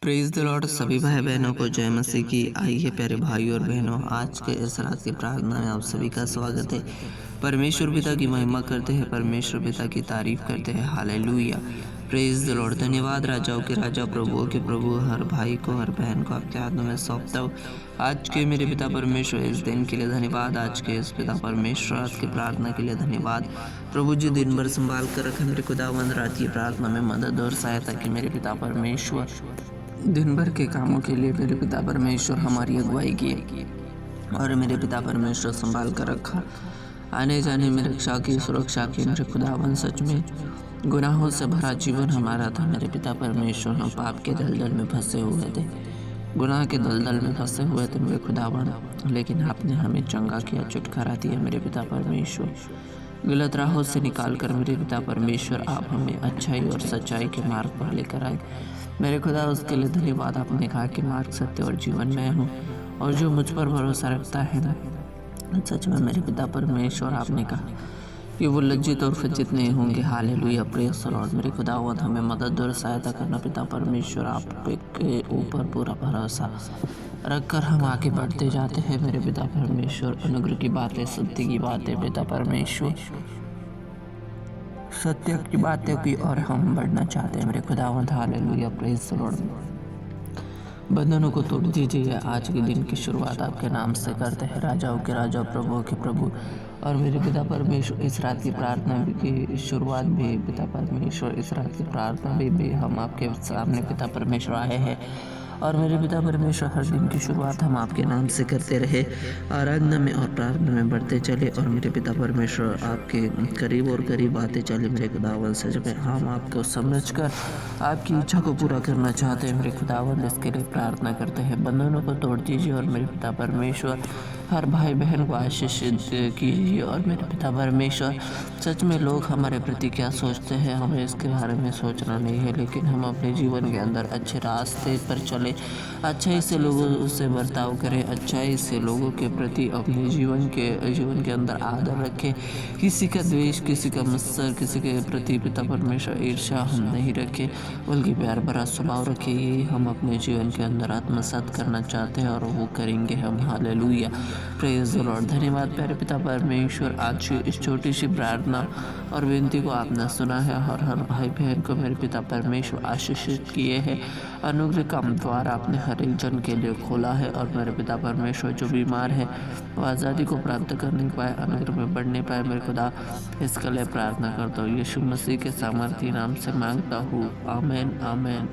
Praise the Lord सभी भाई बहनों को जय मसीह की। आइए प्यारे भाई और बहनों, आज के इस रात की प्रार्थना में आप सभी का स्वागत है। परमेश्वर पिता की महिमा करते हैं, परमेश्वर पिता की तारीफ करते हैं। Hallelujah, praise the Lord. धन्यवाद राजाओं के राजा, प्रभुओं के प्रभु, हर भाई को हर बहन को आपके हाथों में सौंपता हूँ। आज के मेरे पिता परमेश्वर इस दिन के लिए धन्यवाद। आज के इस पिता परमेश्वर आज की प्रार्थना के लिए धन्यवाद। प्रभु जी दिन भर संभाल कर रखें मेरे खुदावंद, रात की प्रार्थना में मदद और सहायता की मेरे पिता परमेश्वर। दिन भर के कामों के लिए मेरे पिता परमेश्वर हमारी अगुवाई की और मेरे पिता परमेश्वर संभाल कर रखा। आने जाने में रक्षा की, सुरक्षा की मेरे खुदावन। सच में गुनाहों से भरा जीवन हमारा था मेरे पिता परमेश्वर। हम पाप के दलदल में फंसे हुए थे, गुनाह के दलदल में फंसे हुए थे मेरे खुदावन, लेकिन आपने हमें चंगा किया, छुटकारा दिया मेरे पिता परमेश्वर। गलत राहों से निकाल कर मेरे पिता परमेश्वर आप हमें अच्छाई और सच्चाई के मार्ग पर लेकर आए मेरे खुदा। उसके लिए धन्यवाद। आपने कहा कि मार्ग, सत्य और जीवन मैं हूँ, और जो मुझ पर भरोसा रखता है ना, सच में मेरे पिता परमेश्वर आपने कहा कि वो लज्जित और खचित नहीं होंगे। Hallelujah, praise the Lord. मेरे खुदावंद हमें मदद और सहायता करना पिता परमेश्वर। आप के ऊपर पूरा भरोसा रखकर हम आगे बढ़ते जाते हैं मेरे पिता परमेश्वर। अनुग्रह की बातें, सत्य की बातें पिता परमेश्वर, सत्य की बातें की और हम बढ़ना चाहते हैं मेरे खुदावंद। Hallelujah, praise the Lord. बंधनों को तोड़ दीजिए। आज के दिन की शुरुआत आपके नाम से करते हैं, राजाओं के राजा, प्रभुओं के प्रभु। और मेरे पिता परमेश्वर इस रात की प्रार्थना की शुरुआत भी पिता परमेश्वर, इस रात की प्रार्थना भी हम आपके सामने पिता परमेश्वर आए हैं। और मेरे पिता परमेश्वर हर दिन की शुरुआत हम आपके नाम से करते रहे, आराधना में और प्रार्थना में बढ़ते चले। और मेरे पिता परमेश्वर आपके करीब और करीब आते चले मेरे खुदावन। सच में हम आपको समझकर आपकी इच्छा को पूरा करना चाहते हैं मेरे खुदावन। इसके लिए प्रार्थना करते हैं। बंधनों को तोड़ दीजिए और मेरे पिता परमेश्वर हर भाई बहन को आशीषित कीजिए। और मेरे पिता परमेश्वर सच में लोग हमारे प्रति क्या सोचते हैं हमें इसके बारे में सोचना नहीं है, लेकिन हम अपने जीवन के अंदर अच्छे रास्ते पर चले, अच्छाई से लोगों से बर्ताव करें, अच्छाई से लोगों के प्रति अपने जीवन के अंदर आदर रखें। किसी का द्वेष, किसी का मत्सर, किसी के प्रति पिता परमेश्वर ईर्ष्या हम नहीं रखें, बल्कि प्यार भरा स्वभाव रखें। यही हम अपने जीवन के अंदर आत्मसात करना चाहते हैं और वो करेंगे हम। Hallelujah, praise the Lord. धन्यवाद प्यारे पिता परमेश्वर, आज इस छोटी सी प्रार्थना और विनती को आपने सुना है और हर भाई बहन को मेरे पिता परमेश्वर आशीषित किए हैं। अनुग्रह का द्वार आपने हर एक जन के लिए खोला है। और मेरे पिता परमेश्वर जो बीमार है वो आज़ादी को प्राप्त करने पाए, अनुग्रह में बढ़ने पाए मेरे खुदा। इसके लिए प्रार्थना करता हूँ यीशु मसीह के सामर्थी नाम से मांगता हूँ, आमेन आमेन।